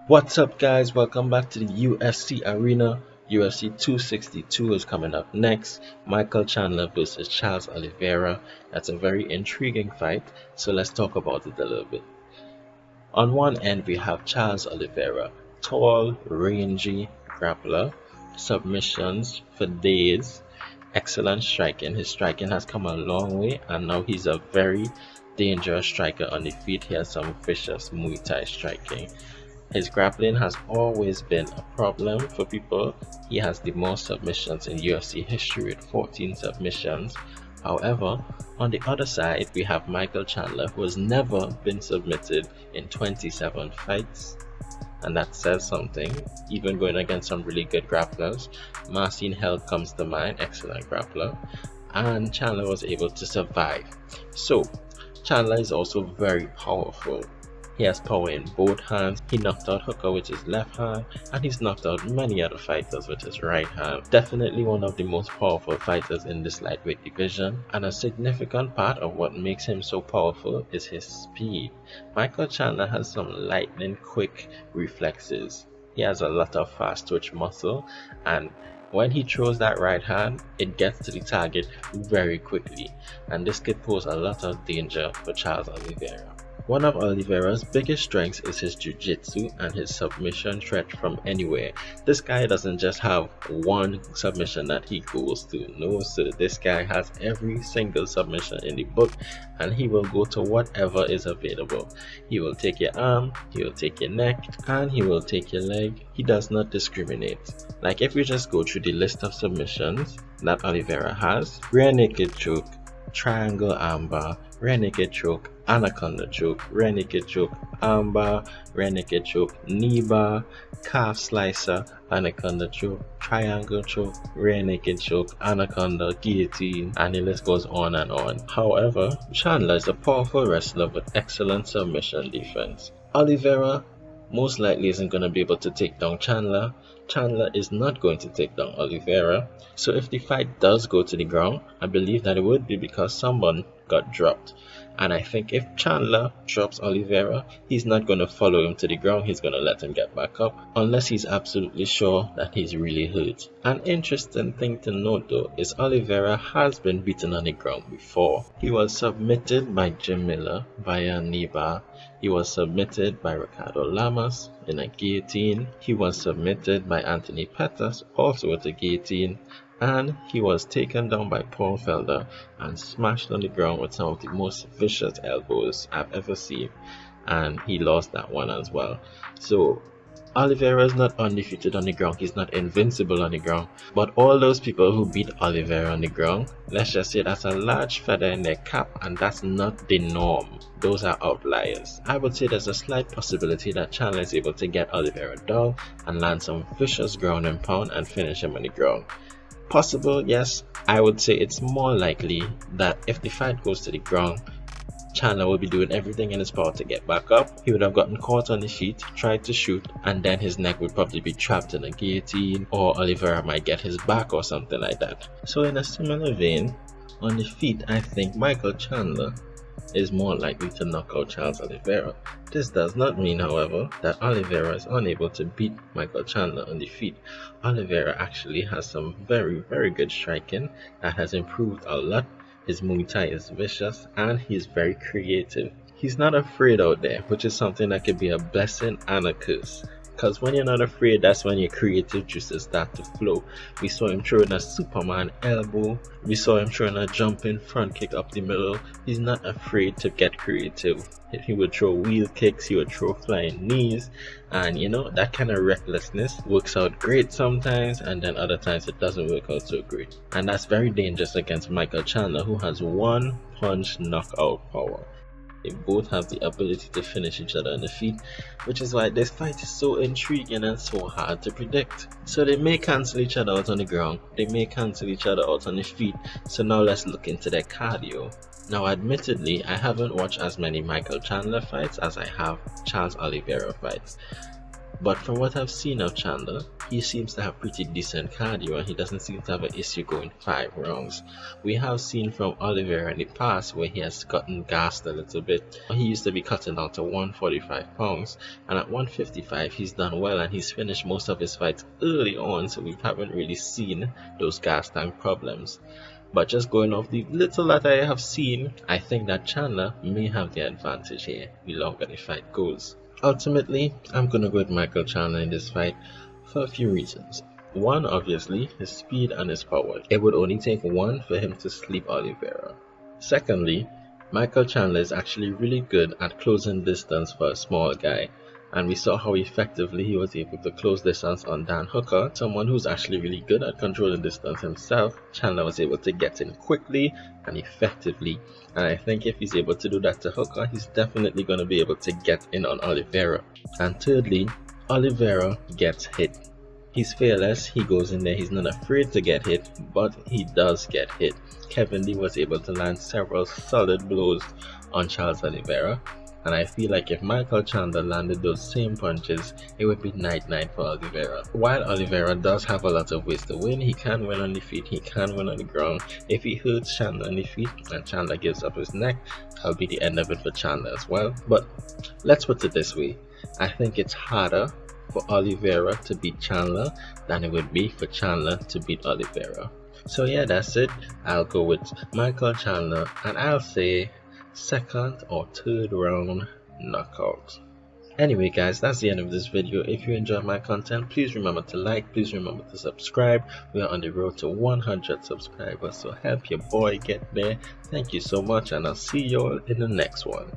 What's up, guys? Welcome back to the UFC arena. UFC 262 is coming up next. Michael Chandler versus Charles Oliveira. That's a very intriguing fight, so let's talk about it a little bit. On one end, we have Charles Oliveira, tall, rangy grappler, submissions for days, excellent striking. His striking has come a long way, and now he's a very dangerous striker on the feet. He has some vicious Muay Thai striking. His grappling has always been a problem for people. He has the most submissions in UFC history with 14 submissions. However, on the other side, we have Michael Chandler, who has never been submitted in 27 fights. And that says something, even going against some really good grapplers. Marcin Held comes to mind, excellent grappler. And Chandler was able to survive. So, Chandler is also very powerful. He has power in both hands. He knocked out Hooker with his left hand, and he's knocked out many other fighters with his right hand. Definitely one of the most powerful fighters in this lightweight division, and a significant part of what makes him so powerful is his speed. Michael Chandler has some lightning quick reflexes. He has a lot of fast twitch muscle, and when he throws that right hand, it gets to the target very quickly, and this could pose a lot of danger for Charles Oliveira. One of Oliveira's biggest strengths is his jiu-jitsu and his submission threat from anywhere. This guy doesn't just have one submission that he goes to. No, so this guy has every single submission in the book, and he will go to whatever is available. He will take your arm, he will take your neck, and he will take your leg. He does not discriminate. Like if you just go through the list of submissions that Oliveira has: rear naked choke, triangle armbar, rear naked choke, anaconda choke, rear naked choke, armbar, rear naked choke, knee bar, calf slicer, anaconda choke, triangle choke, rear naked choke, anaconda, guillotine, and the list goes on and on. However, Chandler is a powerful wrestler with excellent submission defense. Oliveira most likely isn't going to be able to take down Chandler. Chandler is not going to take down Oliveira. So if the fight does go to the ground, I believe that it would be because someone got dropped. And I think if Chandler drops Oliveira, he's not going to follow him to the ground. He's going to let him get back up unless he's absolutely sure that he's really hurt. An interesting thing to note though is Oliveira has been beaten on the ground before. He was submitted by Jim Miller via knee bar. He was submitted by Ricardo Lamas in a guillotine. He was submitted by Anthony Pettis also with a guillotine. And he was taken down by Paul Felder and smashed on the ground with some of the most vicious elbows I've ever seen, and he lost that one as well. So Oliveira is not undefeated on the ground, he's not invincible on the ground, but all those people who beat Oliveira on the ground, let's just say that's a large feather in their cap, and that's not the norm. Those are outliers. I would say there's a slight possibility that Chandler is able to get Oliveira down and land some vicious ground and pound and finish him on the ground. Possible, yes. I would say it's more likely that if the fight goes to the ground, Chandler will be doing everything in his power to get back up. He would have gotten caught on the feet, tried to shoot, and then his neck would probably be trapped in a guillotine, or Oliveira might get his back or something like that. So in a similar vein, on the feet, I think Michael Chandler is more likely to knock out Charles Oliveira. This does not mean, however, that Oliveira is unable to beat Michael Chandler on the feet. Oliveira actually has some very good striking that has improved a lot. His Muay Thai is vicious and he's very creative. He's not afraid out there, which is something that could be a blessing and a curse. Because when you're not afraid, that's when your creative juices start to flow. We saw him throwing a Superman elbow. We saw him throwing a jumping front kick up the middle. He's not afraid to get creative. He would throw wheel kicks, he would throw flying knees. And you know, that kind of recklessness works out great sometimes, and then other times it doesn't work out so great. And that's very dangerous against Michael Chandler, who has one punch knockout power. They both have the ability to finish each other on the feet, which is why this fight is so intriguing and so hard to predict. So they may cancel each other out on the ground, they may cancel each other out on the feet. So now let's look into their cardio. Now admittedly, I haven't watched as many Michael Chandler fights as I have Charles Oliveira fights. But from what I've seen of Chandler, he seems to have pretty decent cardio and he doesn't seem to have an issue going 5 rounds. We have seen from Oliveira in the past where he has gotten gassed a little bit. He used to be cutting down to 145 pounds, and at 155 he's done well and he's finished most of his fights early on, so we haven't really seen those gas tank problems. But just going off the little that I have seen, I think that Chandler may have the advantage here the longer the fight goes. Ultimately, I'm gonna go with Michael Chandler in this fight for a few reasons. One, obviously, his speed and his power. It would only take one for him to sleep Oliveira. Secondly, Michael Chandler is actually really good at closing distance for a small guy, and we saw how effectively he was able to close distance on Dan Hooker, someone who's actually really good at controlling distance himself. Chandler was able to get in quickly and effectively, and I think if he's able to do that to Hooker, he's definitely going to be able to get in on Oliveira. And thirdly, Oliveira gets hit. He's fearless, he goes in there, he's not afraid to get hit, but he does get hit. Kevin Lee was able to land several solid blows on Charles Oliveira, and I feel like if Michael Chandler landed those same punches, it would be night-night for Oliveira. While Oliveira does have a lot of ways to win, he can win on the feet, he can win on the ground. If he hurts Chandler on the feet and Chandler gives up his neck, that'll be the end of it for Chandler as well. But let's put it this way, I think it's harder for Oliveira to beat Chandler than it would be for Chandler to beat Oliveira. So yeah, that's it. I'll go with Michael Chandler, and I'll say second or third round knockout. Anyway guys, that's the end of this video. If you enjoyed my content, please remember to like, please remember to subscribe. We are on the road to 100 subscribers, so help your boy get there. Thank you so much, and I'll see you all in the next one.